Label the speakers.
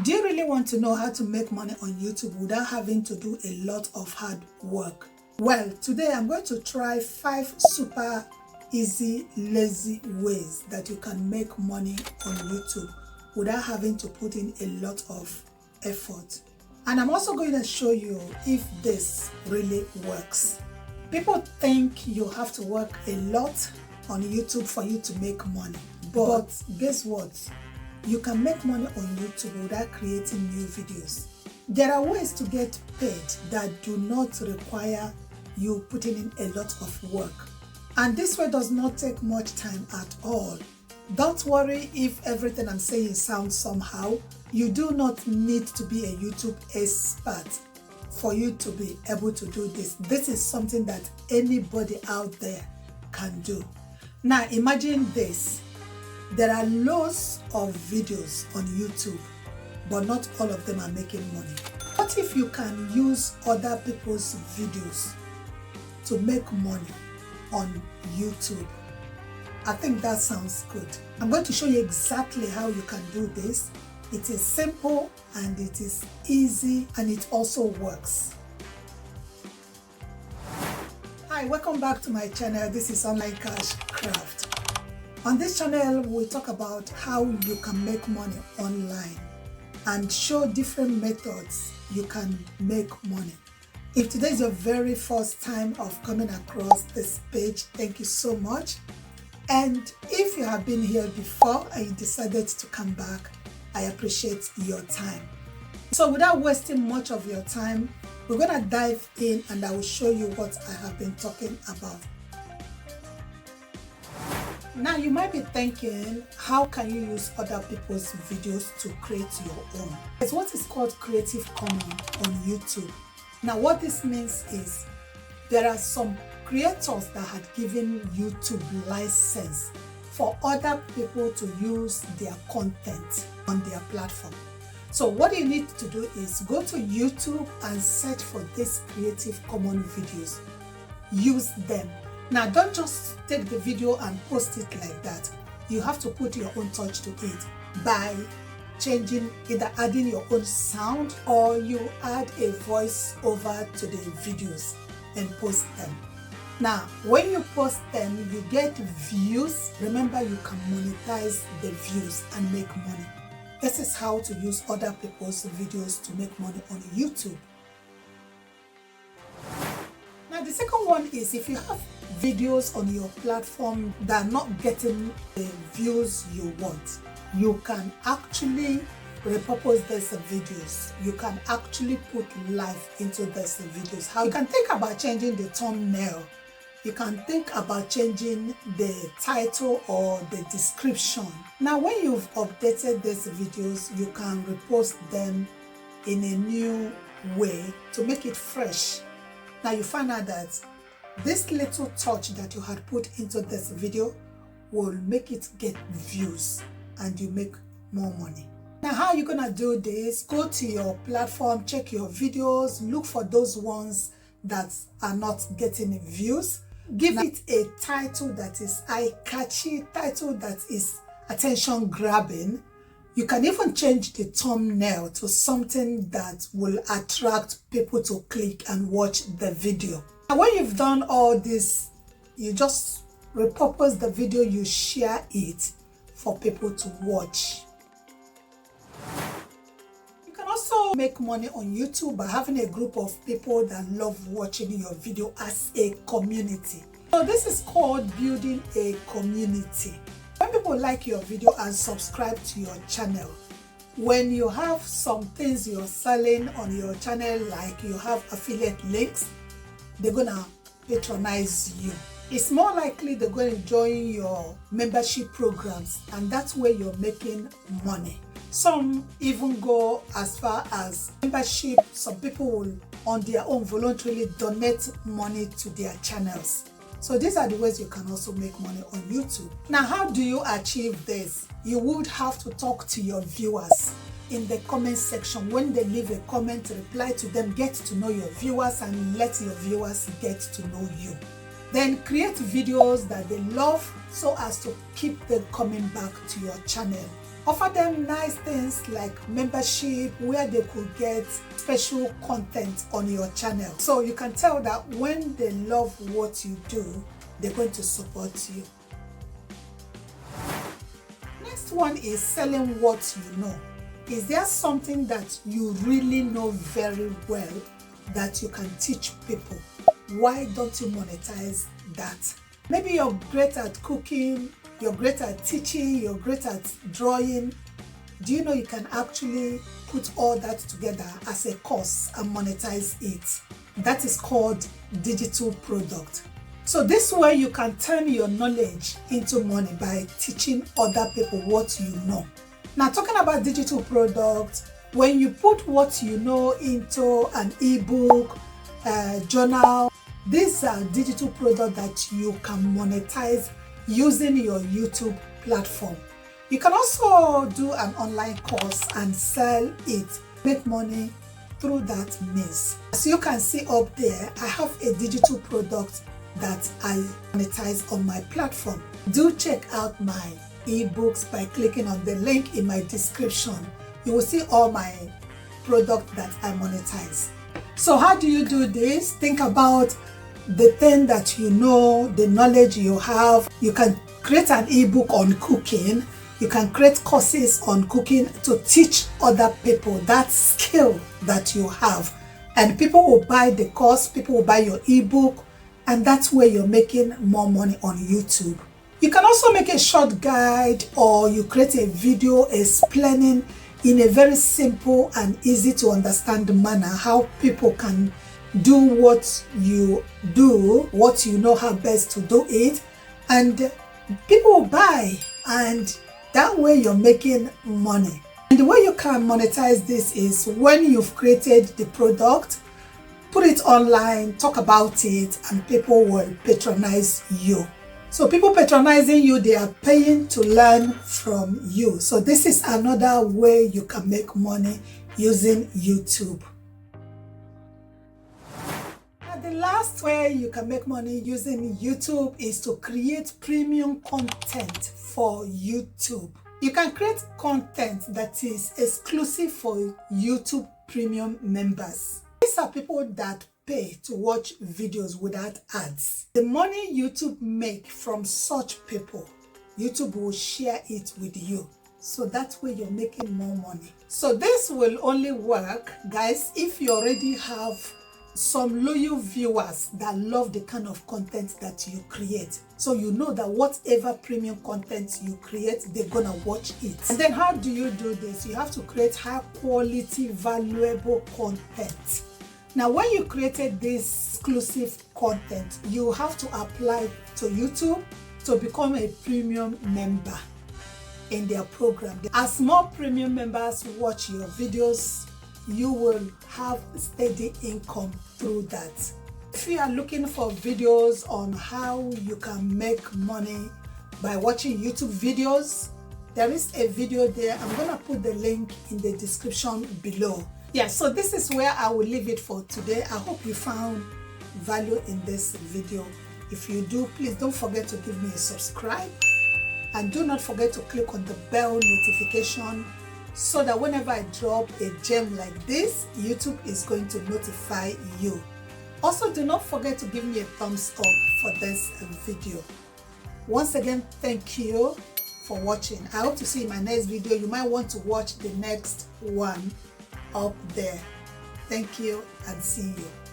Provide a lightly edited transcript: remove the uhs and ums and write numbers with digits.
Speaker 1: Do you really want to know how to make money on YouTube without having to do a lot of hard work? Well, today I'm going to try 5 super easy, lazy ways that you can make money on YouTube without having to put in a lot of effort. And I'm also going to show you if this really works. People think you have to work a lot on YouTube for you to make money. But guess what? You can make money on YouTube without creating new videos. There are ways to get paid that do not require you putting in a lot of work. And this way does not take much time at all. Don't worry if everything I'm saying sounds somehow. You do not need to be a YouTube expert for you to be able to do this. This is something that anybody out there can do. Now imagine this. There are loads of videos on YouTube, but not all of them are making money. What if you can use other people's videos to make money on YouTube? I think that sounds good. I'm going to show you exactly how you can do this. It is simple and it is easy and it also works. Hi, welcome back to my channel. This is Online Cash Craft. On this channel, we talk about how you can make money online and show different methods you can make money. If today is your very first time of coming across this page, thank you so much. And if you have been here before and you decided to come back, I appreciate your time. So without wasting much of your time, we're going to dive in and I will show you what I have been talking about. Now you might be thinking, how can you use other people's videos to create your own? It's what is called Creative Commons on YouTube. Now what this means is there are some creators that had given YouTube license for other people to use their content on their platform. So what you need to do is go to YouTube and search for these Creative Commons videos. Use them. Now don't just take the video and post it like that. You have to put your own touch to it by changing, either adding your own sound or you add a voice over to the videos and post them. Now when you post them, you get views. Remember, you can monetize the views and make money. This is how to use other people's videos to make money on YouTube. Now the second one is, if you have videos on your platform that are not getting the views you want, you can actually repurpose these videos. You can actually put life into these videos. How you can think about changing the thumbnail. You can think about changing the title or the description. Now when you've updated these videos, you can repost them in a new way to make it fresh. Now you find out that this little touch that you had put into this video will make it get views and you make more money. Now how are you gonna do this? Go to your platform, check your videos, look for those ones that are not getting views. Give it a title that is eye-catchy, title that is attention-grabbing. You can even change the thumbnail to something that will attract people to click and watch the video. And when you've done all this, you just repurpose the video, you share it for people to watch. You can also make money on YouTube by having a group of people that love watching your video as a community. So this is called building a community. When people like your video and subscribe to your channel, when you have some things you're selling on your channel, like you have affiliate links, they're gonna patronize you. It's more likely they're going to join your membership programs, and that's where you're making money. Some even go as far as membership. Some people will on their own voluntarily donate money to their channels. So these are the ways you can also make money on YouTube. Now how do you achieve this? You would have to talk to your viewers in the comment section. When they leave a comment, reply to them, get to know your viewers and let your viewers get to know you. Then create videos that they love so as to keep them coming back to your channel. Offer them nice things like membership where they could get special content on your channel. So you can tell that when they love what you do, they're going to support you. Next one is selling what you know. Is there something that you really know very well that you can teach people? Why don't you monetize that? Maybe you're great at cooking, you're great at teaching, you're great at drawing. Do you know you can actually put all that together as a course and monetize it? That is called digital product. So this way you can turn your knowledge into money by teaching other people what you know. Now, talking about digital product, when you put what you know into an ebook, journal, these are digital products that you can monetize using your YouTube platform. You can also do an online course and sell it, make money through that means. As you can see up there, I have a digital product that I monetize on my platform. Do check out my ebooks by clicking on the link in my description. You will see all my products that I monetize. So how do you do this? Think about the thing that you know, the knowledge you have. You can create an ebook on cooking. You can create courses on cooking to teach other people that skill that you have. And people will buy the course, people will buy your ebook, and that's where you're making more money on YouTube. You can also make a short guide, or you create a video explaining in a very simple and easy to understand manner how people can do what you do, what you know how best to do it, and people will buy, and that way you're making money. And the way you can monetize this is when you've created the product, put it online, talk about it, and people will patronize you. So people patronizing you, they are paying to learn from you. So this is another way you can make money using YouTube. And the last way you can make money using YouTube is to create premium content for YouTube. You can create content that is exclusive for YouTube premium members. These are people that pay to watch videos without ads. The money YouTube make from such people, YouTube will share it with you. So that way you're making more money. So this will only work, guys, if you already have some loyal viewers that love the kind of content that you create. So you know that whatever premium content you create, they're gonna watch it. And then how do you do this? You have to create high quality, valuable content. Now, when you created this exclusive content, you have to apply to YouTube to become a premium member in their program. As more premium members watch your videos, you will have steady income through that. If you are looking for videos on how you can make money by watching YouTube videos, there is a video there. I'm gonna put the link in the description below. Yeah, so this is where I will leave it for today. I hope you found value in this video. If you do, please don't forget to give me a subscribe, and do not forget to click on the bell notification so that whenever I drop a gem like this, YouTube is going to notify you. Also, do not forget to give me a thumbs up for this video. Once again, thank you for watching. I hope to see you in my next video. You might want to watch the next one up there. Thank you and see you.